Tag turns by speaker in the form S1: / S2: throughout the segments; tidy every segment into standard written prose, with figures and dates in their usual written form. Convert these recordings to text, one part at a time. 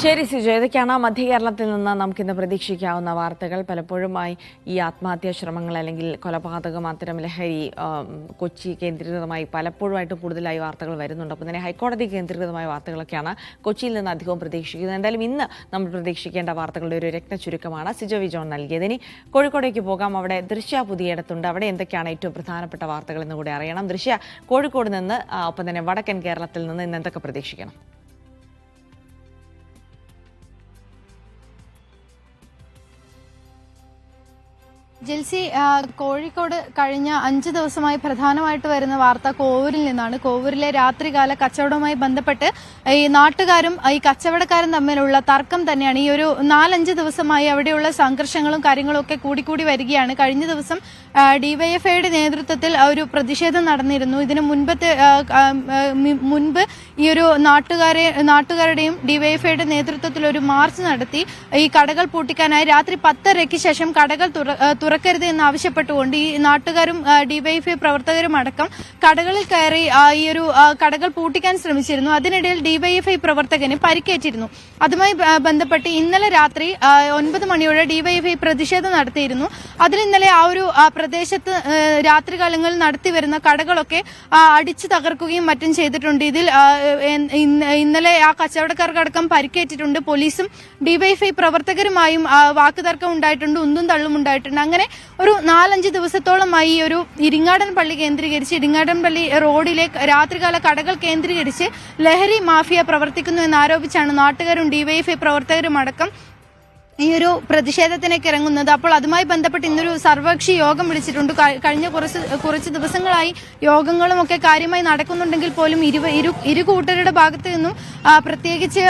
S1: ശരി സിജു, ഏതൊക്കെയാണ് മധ്യ കേരളത്തിൽ നിന്ന് നമുക്കിന്ന് പ്രതീക്ഷിക്കാവുന്ന വാർത്തകൾ? പലപ്പോഴുമായി ഈ ആത്മഹത്യാ ശ്രമങ്ങൾ അല്ലെങ്കിൽ കൊലപാതകം, അത്തരം ലഹരി കൊച്ചി കേന്ദ്രീകൃതമായി പലപ്പോഴുമായിട്ട് കൂടുതലായി വാർത്തകൾ വരുന്നുണ്ട്. അപ്പോൾ തന്നെ ഹൈക്കോടതി കേന്ദ്രീകൃതമായ വാർത്തകളൊക്കെയാണ് കൊച്ചിയിൽ നിന്ന് അധികവും പ്രതീക്ഷിക്കുന്നത്. എന്തായാലും ഇന്ന് നമ്മൾ പ്രതീക്ഷിക്കേണ്ട വാർത്തകളുടെ ഒരു രത്ന ചുരുക്കമാണ് സിജോ വി ജോൺ നൽകിയത്. ഇനി കോഴിക്കോടേക്ക് പോകാം. അവിടെ ദൃശ്യ പുതിയിടത്തുണ്ട്. അവിടെ എന്തൊക്കെയാണ് ഏറ്റവും പ്രധാനപ്പെട്ട വാർത്തകൾ എന്ന് കൂടി അറിയണം. ദൃശ്യ, കോഴിക്കോട് നിന്ന് ഒപ്പം തന്നെ വടക്കൻ കേരളത്തിൽ നിന്ന് ഇന്ന് എന്തൊക്കെ പ്രതീക്ഷിക്കണം?
S2: ജിൽസി, കോഴിക്കോട് കഴിഞ്ഞ 5 ദിവസമായി പ്രധാനമായിട്ട് വരുന്ന വാർത്ത കോവൂരിൽ നിന്നാണ്. കോവൂരിലെ രാത്രികാല കച്ചവടവുമായി ബന്ധപ്പെട്ട് ഈ നാട്ടുകാരും ഈ കച്ചവടക്കാരും തമ്മിലുള്ള തർക്കം തന്നെയാണ്. ഈ ഒരു 4-5 ദിവസമായി അവിടെയുള്ള സംഘർഷങ്ങളും കാര്യങ്ങളും ഒക്കെ കൂടിക്കൂടി വരികയാണ്. കഴിഞ്ഞ ദിവസം ഡിവൈഎഫ്ഐയുടെ നേതൃത്വത്തിൽ ഒരു പ്രതിഷേധം നടന്നിരുന്നു. ഇതിന് മുൻപ് ഈ ഒരു നാട്ടുകാരുടെയും ഡിവൈഎഫ്ഐയുടെ നേതൃത്വത്തിൽ ഒരു മാർച്ച് നടത്തി ഈ കടകൾ പൂട്ടിക്കാനായി രാത്രി 10:30-ക്ക് ശേഷം കടകൾ തുറക്കരുത് എന്ന് ആവശ്യപ്പെട്ടുകൊണ്ട് ഈ നാട്ടുകാരും ഡിവൈഎഫ്ഐ പ്രവർത്തകരും അടക്കം കടകളിൽ കയറി ഈ ഒരു കടകൾ പൂട്ടിക്കാൻ ശ്രമിച്ചിരുന്നു. അതിനിടയിൽ ഡിവൈഎഫ്ഐ പ്രവർത്തകന് പരിക്കേറ്റിരുന്നു. അതുമായി ബന്ധപ്പെട്ട് ഇന്നലെ രാത്രി 9 മണിയോടെ ഡിവൈഎഫ്ഐ പ്രതിഷേധം നടത്തിയിരുന്നു. അതിൽ ഇന്നലെ ആ ഒരു പ്രദേശത്ത് രാത്രികാലങ്ങളിൽ നടത്തിവരുന്ന കടകളൊക്കെ അടിച്ചു തകർക്കുകയും മറ്റും ചെയ്തിട്ടുണ്ട്. ഇതിൽ ഇന്നലെ ആ കച്ചവടക്കാർക്കടക്കം പരിക്കേറ്റിട്ടുണ്ട്. പോലീസും ഡിവൈഎഫ്ഐ പ്രവർത്തകരുമായും വാക്കുതർക്കം ഉണ്ടായിട്ടുണ്ട്, ഉന്തും തള്ളും ഉണ്ടായിട്ടുണ്ട്. അങ്ങനെ ഒരു 4-5 ദിവസത്തോളമായി ഈ ഒരു ഇരിങ്ങാടൻ പള്ളി കേന്ദ്രീകരിച്ച് ഇരിങ്ങാടൻ പള്ളി റോഡിലെ രാത്രികാല കടകൾ കേന്ദ്രീകരിച്ച് ലഹരി മാഫിയ പ്രവർത്തിക്കുന്നു എന്നാരോപിച്ചാണ് നാട്ടുകാരും ഡിവൈഎഫ്ഐ പ്രവർത്തകരും അടക്കം ഈ ഒരു പ്രതിഷേധത്തിനൊക്കെ ഇറങ്ങുന്നത്. അപ്പോൾ അതുമായി ബന്ധപ്പെട്ട് ഇന്നൊരു സർവകക്ഷി യോഗം വിളിച്ചിട്ടുണ്ട്. കഴിഞ്ഞ കുറച്ച് ദിവസങ്ങളായി യോഗങ്ങളും ഒക്കെ കാര്യമായി നടക്കുന്നുണ്ടെങ്കിൽ പോലും ഇരു കൂട്ടരുടെ ഭാഗത്തു നിന്നും പ്രത്യേകിച്ച്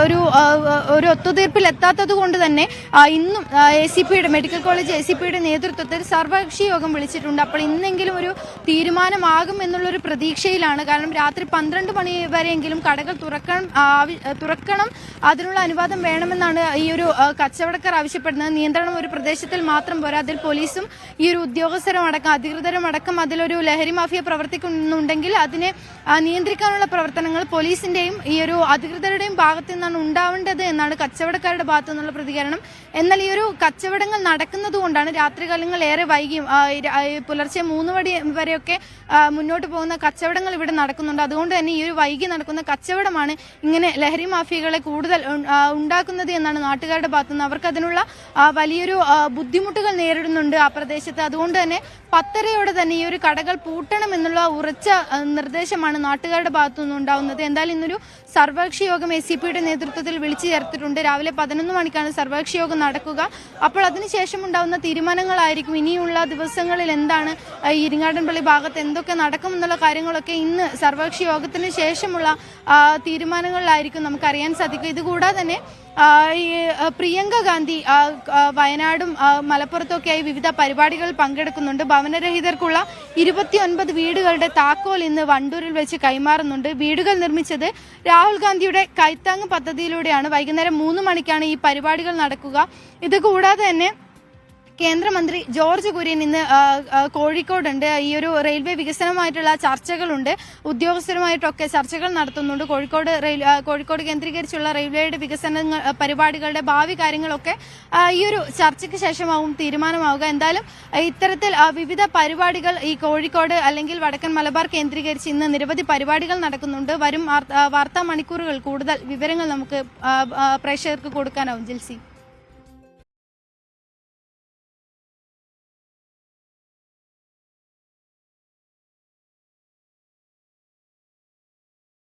S2: ഒരു ഒത്തുതീർപ്പിൽ എത്താത്തത് കൊണ്ട് തന്നെ ഇന്നും ACPയുടെ മെഡിക്കൽ കോളേജ് ACPയുടെ നേതൃത്വത്തിൽ സർവകക്ഷി യോഗം വിളിച്ചിട്ടുണ്ട്. അപ്പോൾ ഇന്നെങ്കിലും ഒരു തീരുമാനമാകും എന്നുള്ളൊരു പ്രതീക്ഷയിലാണ്. കാരണം രാത്രി 12 മണി വരെയെങ്കിലും കടകൾ തുറക്കണം, അതിനുള്ള അനുവാദം വേണമെന്നാണ് ഈ ഒരു കച്ചവടക്കാർ ആവശ്യപ്പെടുന്നത്. നിയന്ത്രണം ഒരു പ്രദേശത്തിൽ മാത്രം പോരാ, അതിൽ പോലീസും ഈ ഒരു ഉദ്യോഗസ്ഥരും അടക്കം അധികൃതരും അടക്കം അതിലൊരു ലഹരി മാഫിയ പ്രവർത്തിക്കുന്നുണ്ടെങ്കിൽ അതിനെ നിയന്ത്രിക്കാനുള്ള പ്രവർത്തനങ്ങൾ പോലീസിന്റെയും ഈ ഒരു അധികൃതരുടെയും ഭാഗത്തു നിന്നാണ് ഉണ്ടാവേണ്ടത് എന്നാണ് കച്ചവടക്കാരുടെ ഭാഗത്തു നിന്നുള്ള പ്രതികരണം. എന്നാൽ ഈ ഒരു കച്ചവടങ്ങൾ നടക്കുന്നത് കൊണ്ടാണ് രാത്രികാലങ്ങൾ ഏറെ വൈകിയും പുലർച്ചെ 3 മണി വരെയൊക്കെ മുന്നോട്ട് പോകുന്ന കച്ചവടങ്ങൾ ഇവിടെ നടക്കുന്നുണ്ട്. അതുകൊണ്ട് തന്നെ ഈ ഒരു വൈകി നടക്കുന്ന കച്ചവടമാണ് ഇങ്ങനെ ലഹരി മാഫിയകളെ കൂടുതൽ ഉണ്ടാക്കുന്നത് എന്നാണ് നാട്ടുകാരുടെ ഭാഗത്തുനിന്ന്. അവർക്ക് അതിനുള്ള വലിയൊരു ബുദ്ധിമുട്ടുകൾ നേരിടുന്നുണ്ട് ആ പ്രദേശത്ത്. അതുകൊണ്ട് തന്നെ 10:30-യോടെ തന്നെ ഈ ഒരു കടകൾ പൂട്ടണം എന്നുള്ള ഉറച്ച നിർദ്ദേശമാണ് നാട്ടുകാരുടെ ഭാഗത്തുനിന്ന് ഉണ്ടാവുന്നത്. എന്തായാലും ഇന്നൊരു സർവകക്ഷി യോഗം ACPയുടെ നേതൃത്വത്തിൽ വിളിച്ചു ചേർത്തിട്ടുണ്ട്. രാവിലെ 11 മണിക്കാണ് സർവകക്ഷി യോഗം നടക്കുക. അപ്പോൾ അതിനുശേഷം ഉണ്ടാവുന്ന തീരുമാനങ്ങളായിരിക്കും ഇനിയുള്ള ദിവസങ്ങളിൽ എന്താണ് ഇരിങ്ങാടൻപള്ളി ഭാഗത്ത് എന്തൊക്കെ നടക്കുമെന്നുള്ള കാര്യങ്ങളൊക്കെ ഇന്ന് സർവകക്ഷി യോഗത്തിന് ശേഷമുള്ള തീരുമാനങ്ങളിലായിരിക്കും നമുക്കറിയാൻ സാധിക്കും. ഇതുകൂടാതെ തന്നെ ഈ പ്രിയങ്ക ഗാന്ധി വയനാടും മലപ്പുറത്തൊക്കെയായി വിവിധ പരിപാടികളിൽ പങ്കെടുക്കുന്നുണ്ട്. ഭവനരഹിതർക്കുള്ള 29 വീടുകളുടെ താക്കോൽ ഇന്ന് വണ്ടൂരിൽ വെച്ച് കൈമാറുന്നുണ്ട്. വീടുകൾ നിർമ്മിച്ചത് രാഹുൽ ഗാന്ധിയുടെ കൈത്താങ് പദ്ധതിയിലൂടെയാണ്. വൈകുന്നേരം 3 മണിക്കാണ് ഈ പരിപാടികൾ നടക്കുക. ഇതുകൂടാതെ തന്നെ കേന്ദ്രമന്ത്രി ജോർജ് കുര്യൻ ഇന്ന് കോഴിക്കോടുണ്ട്. ഈ ഒരു റെയിൽവേ വികസനവുമായിട്ടുള്ള ചർച്ചകളുണ്ട്. ഉദ്യോഗസ്ഥരുമായിട്ടൊക്കെ ചർച്ചകൾ നടത്തുന്നുണ്ട്. കോഴിക്കോട് കേന്ദ്രീകരിച്ചുള്ള റെയിൽവേയുടെ വികസന പരിപാടികളുടെ ഭാവി കാര്യങ്ങളൊക്കെ ഈ ഒരു ചർച്ചയ്ക്ക് ശേഷമാവും തീരുമാനമാവുക. എന്തായാലും ഇത്തരത്തിൽ വിവിധ പരിപാടികൾ ഈ കോഴിക്കോട് അല്ലെങ്കിൽ വടക്കൻ മലബാർ കേന്ദ്രീകരിച്ച് ഇന്ന് നിരവധി പരിപാടികൾ നടക്കുന്നുണ്ട്. വരും വാർത്താ മണിക്കൂറുകൾ കൂടുതൽ വിവരങ്ങൾ നമുക്ക് പ്രേക്ഷകർക്ക് കൊടുക്കാനാവും. ജിൽസി.